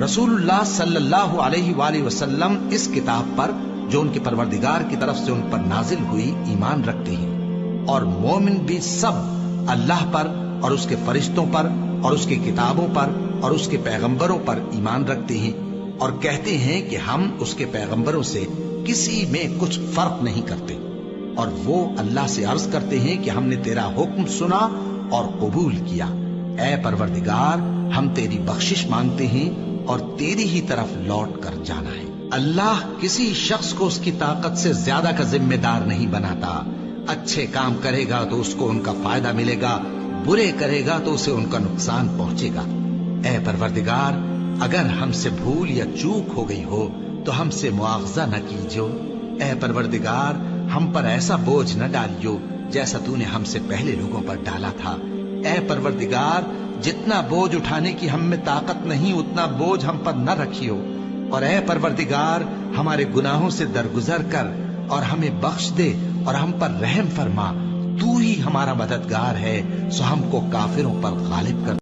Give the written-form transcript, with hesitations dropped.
رسول اللہ صلی اللہ علیہ وآلہ وسلم اس کتاب پر جو ان کے پروردگار کی طرف سے ان پر نازل ہوئی ایمان رکھتے ہیں، اور مومن بھی سب اللہ پر اور اس کے فرشتوں پر اور اس کی کتابوں پر اور اس کے پیغمبروں پر ایمان رکھتے ہیں، اور کہتے ہیں کہ ہم اس کے پیغمبروں سے کسی میں کچھ فرق نہیں کرتے، اور وہ اللہ سے عرض کرتے ہیں کہ ہم نے تیرا حکم سنا اور قبول کیا۔ اے پروردگار، ہم تیری بخشش مانگتے ہیں اور تیری ہی طرف لوٹ کر جانا ہے۔ اللہ کسی شخص کو اس کی طاقت سے زیادہ کا ذمہ دار نہیں بناتا۔ اچھے کام کرے گا تو اس کو ان کا فائدہ ملے گا، برے کرے گا تو اسے ان کا نقصان پہنچے گا۔ اے پروردگار، اگر ہم سے بھول یا چوک ہو گئی ہو تو ہم سے مواخذہ نہ کیجو۔ اے پروردگار، ہم پر ایسا بوجھ نہ ڈالیو جیسا تو نے ہم سے پہلے لوگوں پر ڈالا تھا۔ اے پروردگار، جتنا بوجھ اٹھانے کی ہم میں طاقت نہیں اتنا بوجھ ہم پر نہ رکھیو، اور اے پروردگار، ہمارے گناہوں سے درگزر کر اور ہمیں بخش دے اور ہم پر رحم فرما۔ تو ہی ہمارا مددگار ہے، سو ہم کو کافروں پر غالب کر۔